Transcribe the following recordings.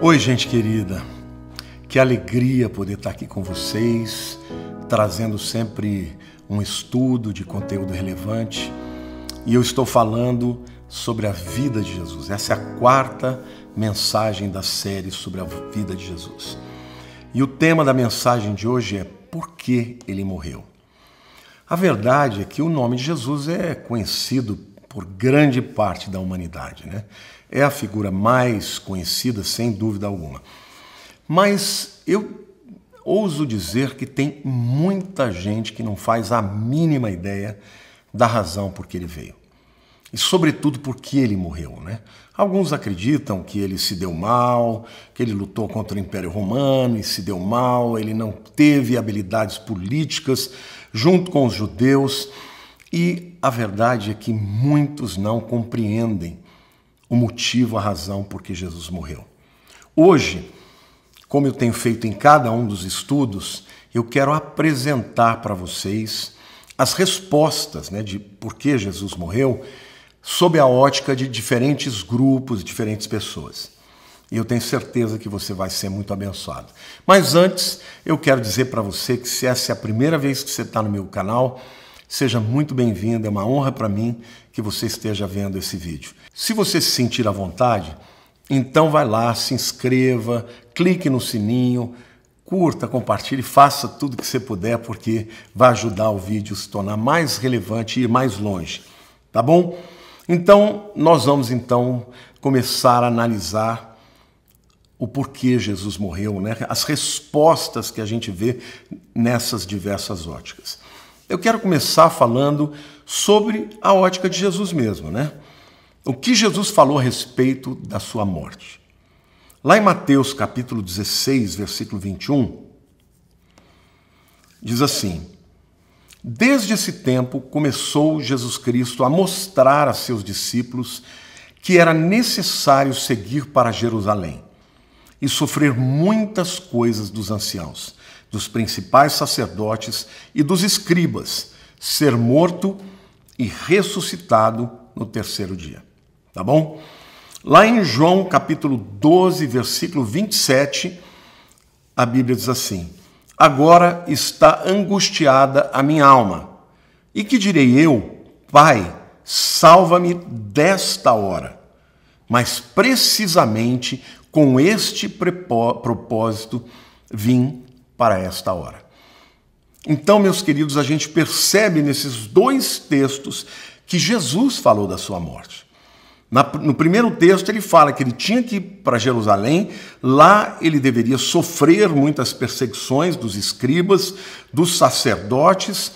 Oi, gente querida, que alegria poder estar aqui com vocês, trazendo sempre um estudo de conteúdo relevante. E eu estou falando sobre a vida de Jesus. Essa é a quarta mensagem da série sobre a vida de Jesus. E o tema da mensagem de hoje é por que ele morreu. A verdade é que o nome de Jesus é conhecido por grande parte da humanidade, né? É a figura mais conhecida, sem dúvida alguma. Mas eu ouso dizer que tem muita gente que não faz a mínima ideia da razão por que ele veio. E, sobretudo, por que ele morreu, né? Alguns acreditam que ele se deu mal, que ele lutou contra o Império Romano e se deu mal, ele não teve habilidades políticas junto com os judeus. E a verdade é que muitos não compreendem o motivo, a razão por que Jesus morreu. Hoje, como eu tenho feito em cada um dos estudos, eu quero apresentar para vocês as respostas, né, de por que Jesus morreu, sob a ótica de diferentes grupos, diferentes pessoas. E eu tenho certeza que você vai ser muito abençoado. Mas antes, eu quero dizer para você que se essa é a primeira vez que você está no meu canal, seja muito bem-vindo, é uma honra para mim que você esteja vendo esse vídeo. Se você se sentir à vontade, então vai lá, se inscreva, clique no sininho, curta, compartilhe, faça tudo que você puder, porque vai ajudar o vídeo a se tornar mais relevante e ir mais longe, tá bom? Então, nós vamos começar a analisar o porquê Jesus morreu, né? As respostas que a gente vê nessas diversas óticas. Eu quero começar falando sobre a ótica de Jesus mesmo, né? O que Jesus falou a respeito da sua morte. Lá em Mateus capítulo 16, versículo 21, diz assim: desde esse tempo começou Jesus Cristo a mostrar a seus discípulos que era necessário seguir para Jerusalém e sofrer muitas coisas dos anciãos, dos principais sacerdotes e dos escribas, ser morto e ressuscitado no terceiro dia. Tá bom? Lá em João capítulo 12, versículo 27, a Bíblia diz assim: agora está angustiada a minha alma. E que direi eu? Pai, salva-me desta hora. Mas precisamente com este propósito vim para esta hora. Então, meus queridos, a gente percebe nesses dois textos que Jesus falou da sua morte. No primeiro texto ele fala que ele tinha que ir para Jerusalém, lá ele deveria sofrer muitas perseguições dos escribas, dos sacerdotes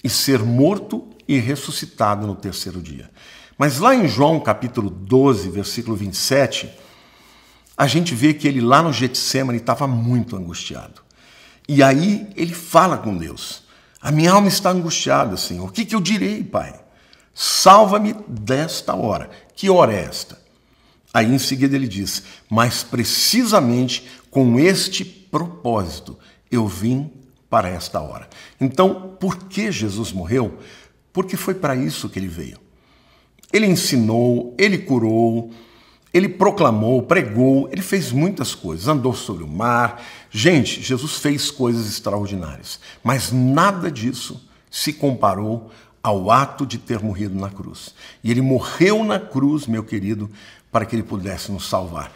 e ser morto e ressuscitado no terceiro dia. Mas lá em João capítulo 12, versículo 27, a gente vê que ele lá no Getsêmani estava muito angustiado. E aí ele fala com Deus: a minha alma está angustiada, Senhor, o que eu direi, Pai? Salva-me desta hora. Que hora é esta? Aí em seguida ele diz: mas precisamente com este propósito eu vim para esta hora. Então, por que Jesus morreu? Porque foi para isso que ele veio. Ele ensinou, ele curou, ele proclamou, pregou, ele fez muitas coisas, andou sobre o mar. Gente, Jesus fez coisas extraordinárias, mas nada disso se comparou ao ato de ter morrido na cruz. E ele morreu na cruz, meu querido, para que ele pudesse nos salvar.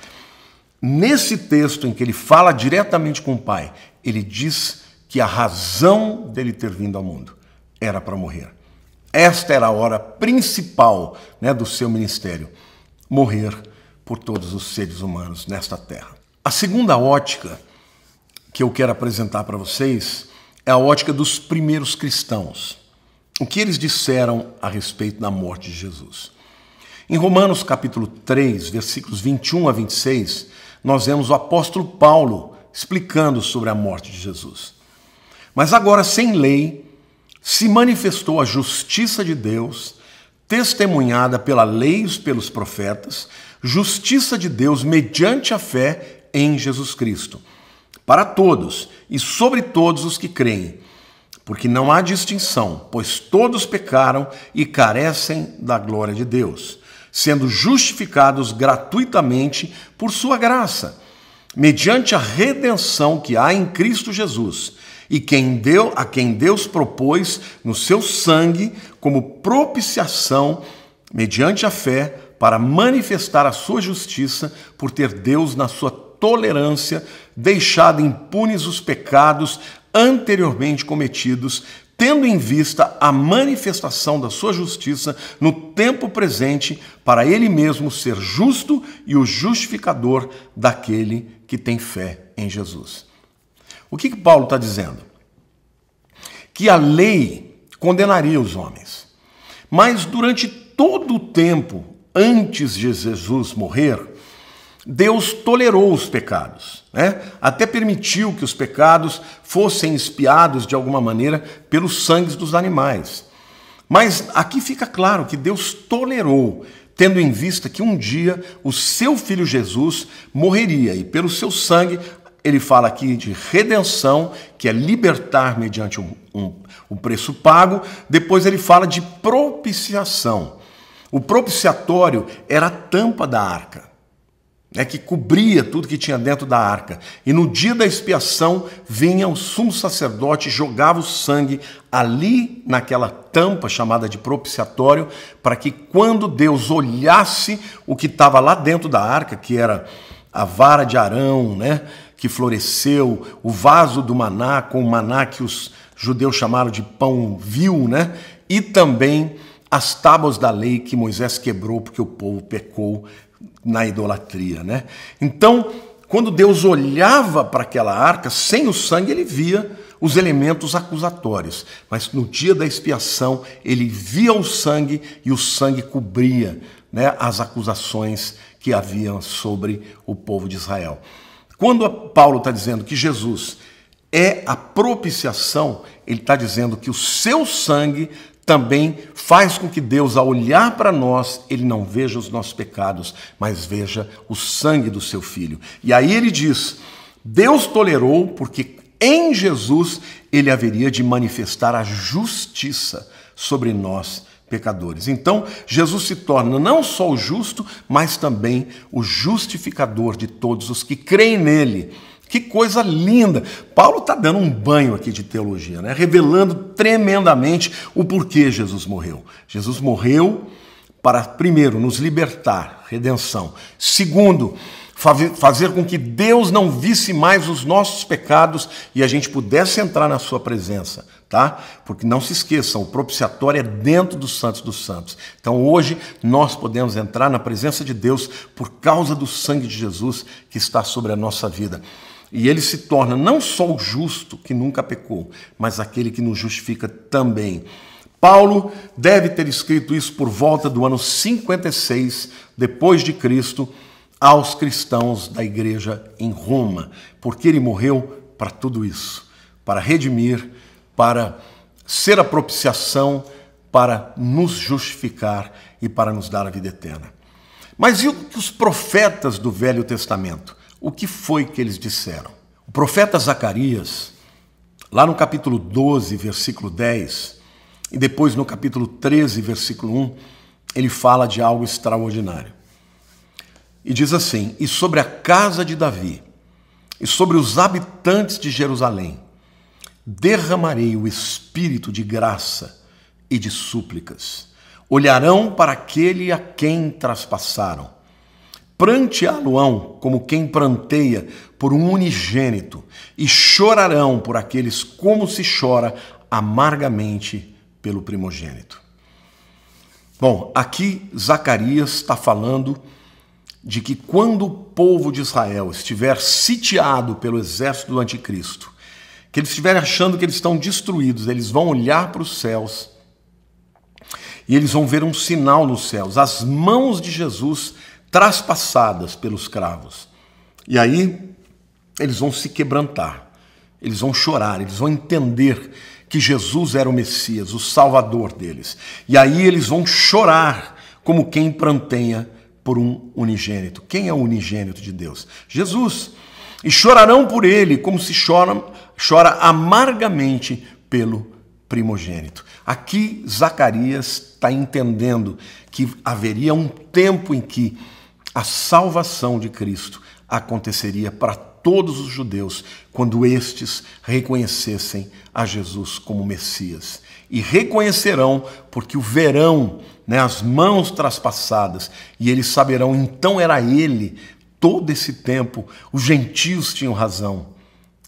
Nesse texto em que ele fala diretamente com o Pai, ele diz que a razão dele ter vindo ao mundo era para morrer. Esta era a hora principal, né, do seu ministério: morrer por todos os seres humanos nesta terra. A segunda ótica que eu quero apresentar para vocês é a ótica dos primeiros cristãos. O que eles disseram a respeito da morte de Jesus. Em Romanos capítulo 3, versículos 21 a 26, nós vemos o apóstolo Paulo explicando sobre a morte de Jesus. Mas agora, sem lei, se manifestou a justiça de Deus, testemunhada pela lei e pelos profetas, justiça de Deus mediante a fé em Jesus Cristo, para todos e sobre todos os que creem, porque não há distinção, pois todos pecaram e carecem da glória de Deus, sendo justificados gratuitamente por sua graça, mediante a redenção que há em Cristo Jesus, e a quem Deus propôs no seu sangue como propiciação, mediante a fé, para manifestar a sua justiça, por ter Deus, na sua tolerância, deixado impunes os pecados anteriormente cometidos, tendo em vista a manifestação da sua justiça no tempo presente, para ele mesmo ser justo e o justificador daquele que tem fé em Jesus. O que Paulo está dizendo? Que a lei condenaria os homens, mas durante todo o tempo antes de Jesus morrer, Deus tolerou os pecados, né? Até permitiu que os pecados fossem expiados de alguma maneira pelos sangues dos animais. Mas aqui fica claro que Deus tolerou, tendo em vista que um dia o seu filho Jesus morreria, e pelo seu sangue, ele fala aqui de redenção, que é libertar mediante um preço pago. Depois ele fala de propiciação. O propiciatório era a tampa da arca, né, que cobria tudo que tinha dentro da arca. E no dia da expiação vinha o sumo sacerdote, jogava o sangue ali naquela tampa chamada de propiciatório, para que quando Deus olhasse o que estava lá dentro da arca, que era a vara de Arão, né, que floresceu, o vaso do maná, com o maná que os judeus chamaram de pão vil, né, e também as tábuas da lei que Moisés quebrou porque o povo pecou na idolatria, né? Então, quando Deus olhava para aquela arca, sem o sangue, ele via os elementos acusatórios. Mas no dia da expiação, ele via o sangue e o sangue cobria, né, as acusações que haviam sobre o povo de Israel. Quando Paulo está dizendo que Jesus é a propiciação, ele está dizendo que o seu sangue também faz com que Deus, ao olhar para nós, ele não veja os nossos pecados, mas veja o sangue do seu Filho. E aí ele diz, Deus tolerou porque em Jesus ele haveria de manifestar a justiça sobre nós, pecadores. Então, Jesus se torna não só o justo, mas também o justificador de todos os que creem nele. Que coisa linda! Paulo está dando um banho aqui de teologia, né? Revelando tremendamente o porquê Jesus morreu. Jesus morreu para, primeiro, nos libertar, redenção. Segundo, fazer com que Deus não visse mais os nossos pecados e a gente pudesse entrar na sua presença, tá? Porque não se esqueçam, o propiciatório é dentro dos santos dos santos. Então hoje nós podemos entrar na presença de Deus por causa do sangue de Jesus que está sobre a nossa vida. E ele se torna não só o justo, que nunca pecou, mas aquele que nos justifica também. Paulo deve ter escrito isso por volta do ano 56, depois de Cristo, aos cristãos da igreja em Roma, porque ele morreu para tudo isso, para redimir, para ser a propiciação, para nos justificar e para nos dar a vida eterna. Mas e os profetas do Velho Testamento? O que foi que eles disseram? O profeta Zacarias, lá no capítulo 12, versículo 10, e depois no capítulo 13, versículo 1, ele fala de algo extraordinário. E diz assim, e sobre a casa de Davi, e sobre os habitantes de Jerusalém, derramarei o espírito de graça e de súplicas. Olharão para aquele a quem traspassaram. Pranteá-lo-ão como quem pranteia por um unigênito, e chorarão por aqueles como se chora amargamente pelo primogênito. Bom, aqui Zacarias está falando de que quando o povo de Israel estiver sitiado pelo exército do anticristo, que eles estiverem achando que eles estão destruídos, eles vão olhar para os céus e eles vão ver um sinal nos céus, as mãos de Jesus traspassadas pelos cravos. E aí eles vão se quebrantar, eles vão chorar, eles vão entender que Jesus era o Messias, o Salvador deles. E aí eles vão chorar como quem pranteia por um unigênito. Quem é o unigênito de Deus? Jesus. E chorarão por ele como se chora amargamente pelo primogênito. Aqui Zacarias está entendendo que haveria um tempo em que a salvação de Cristo aconteceria para todos os judeus quando estes reconhecessem a Jesus como Messias. E reconhecerão porque o verão, as mãos traspassadas, e eles saberão, então era ele. Todo esse tempo, os gentios tinham razão.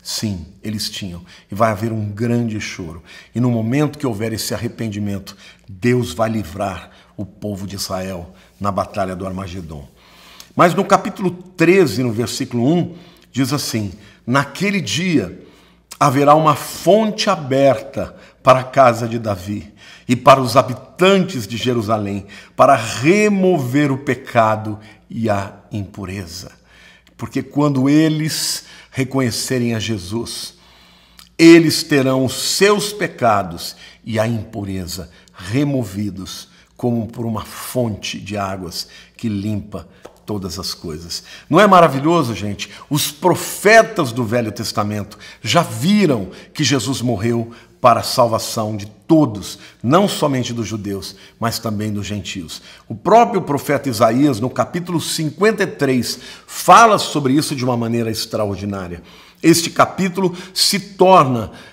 Sim, eles tinham. E vai haver um grande choro. E no momento que houver esse arrependimento, Deus vai livrar o povo de Israel na batalha do Armagedon. Mas no capítulo 13, no versículo 1, diz assim: naquele dia haverá uma fonte aberta para a casa de Davi e para os habitantes de Jerusalém, para remover o pecado e a impureza. Porque quando eles reconhecerem a Jesus, eles terão os seus pecados e a impureza removidos como por uma fonte de águas que limpa todas as coisas. Não é maravilhoso, gente? Os profetas do Velho Testamento já viram que Jesus morreu para a salvação de todos, não somente dos judeus, mas também dos gentios. O próprio profeta Isaías, no capítulo 53, fala sobre isso de uma maneira extraordinária. Este capítulo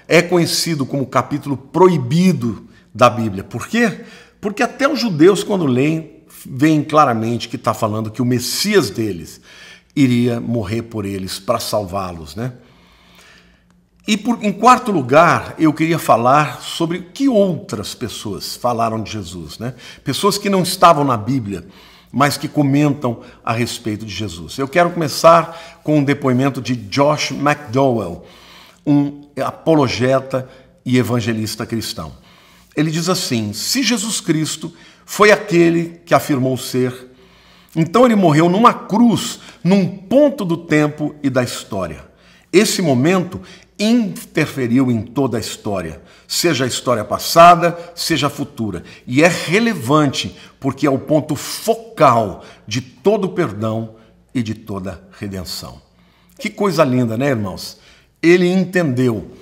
é conhecido como o capítulo proibido da Bíblia. Por quê? Porque até os judeus, quando leem, veem claramente que está falando que o Messias deles iria morrer por eles para salvá-los, E em quarto lugar, eu queria falar sobre que outras pessoas falaram de Jesus, Pessoas que não estavam na Bíblia, mas que comentam a respeito de Jesus. Eu quero começar com um depoimento de Josh McDowell, um apologeta e evangelista cristão. Ele diz assim: se Jesus Cristo foi aquele que afirmou ser, então ele morreu numa cruz, num ponto do tempo e da história. Esse momento interferiu em toda a história, seja a história passada, seja a futura. E é relevante porque é o ponto focal de todo o perdão e de toda redenção. Que coisa linda, irmãos? Ele entendeu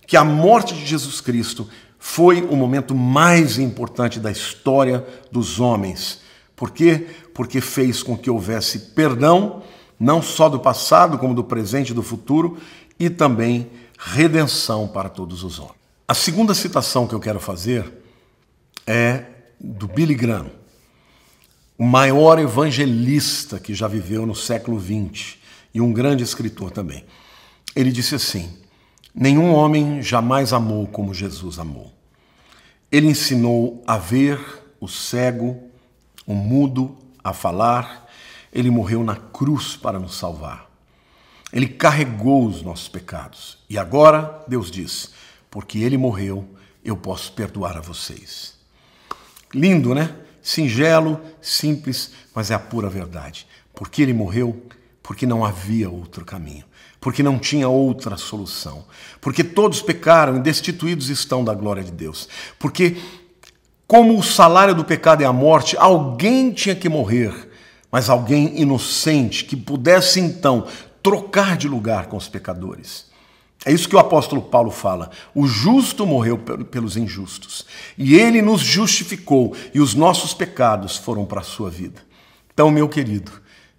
que a morte de Jesus Cristo foi o momento mais importante da história dos homens. Por quê? Porque fez com que houvesse perdão, não só do passado, como do presente e do futuro, e também redenção para todos os homens. A segunda citação que eu quero fazer é do Billy Graham, o maior evangelista que já viveu no século XX e um grande escritor também. Ele disse assim: nenhum homem jamais amou como Jesus amou. Ele ensinou a ver o cego, o mudo a falar. Ele morreu na cruz para nos salvar. Ele carregou os nossos pecados. E agora Deus diz: porque ele morreu, eu posso perdoar a vocês. Lindo, Singelo, simples, mas é a pura verdade. Porque ele morreu, porque não havia outro caminho. Porque não tinha outra solução. Porque todos pecaram e destituídos estão da glória de Deus. Porque, como o salário do pecado é a morte, alguém tinha que morrer, mas alguém inocente que pudesse então trocar de lugar com os pecadores. É isso que o apóstolo Paulo fala: o justo morreu pelos injustos, e ele nos justificou, e os nossos pecados foram para a sua vida. Então, meu querido,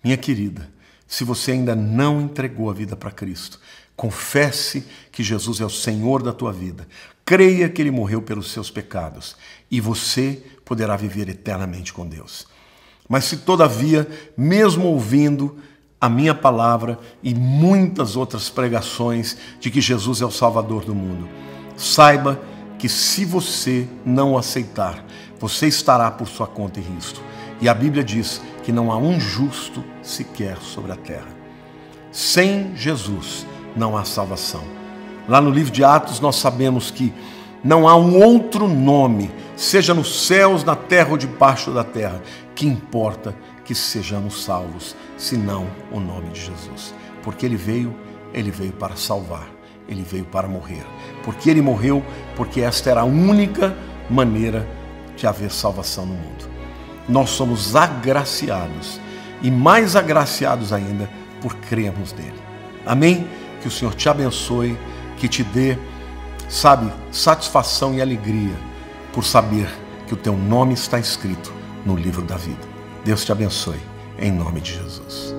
minha querida, se você ainda não entregou a vida para Cristo, confesse que Jesus é o Senhor da tua vida. Creia que ele morreu pelos seus pecados e você poderá viver eternamente com Deus. Mas se todavia, mesmo ouvindo a minha palavra e muitas outras pregações de que Jesus é o Salvador do mundo, saiba que se você não o aceitar, você estará por sua conta e risco. E a Bíblia diz que não há um justo sequer sobre a terra. Sem Jesus não há salvação. Lá no livro de Atos nós sabemos que não há um outro nome, seja nos céus, na terra ou debaixo da terra, que importa que sejamos salvos, senão o nome de Jesus. Porque ele veio para salvar, ele veio para morrer. Porque ele morreu, porque esta era a única maneira de haver salvação no mundo. Nós somos agraciados, e mais agraciados ainda por crermos nele. Amém? Que o Senhor te abençoe, que te dê, satisfação e alegria por saber que o teu nome está escrito no livro da vida. Deus te abençoe, em nome de Jesus.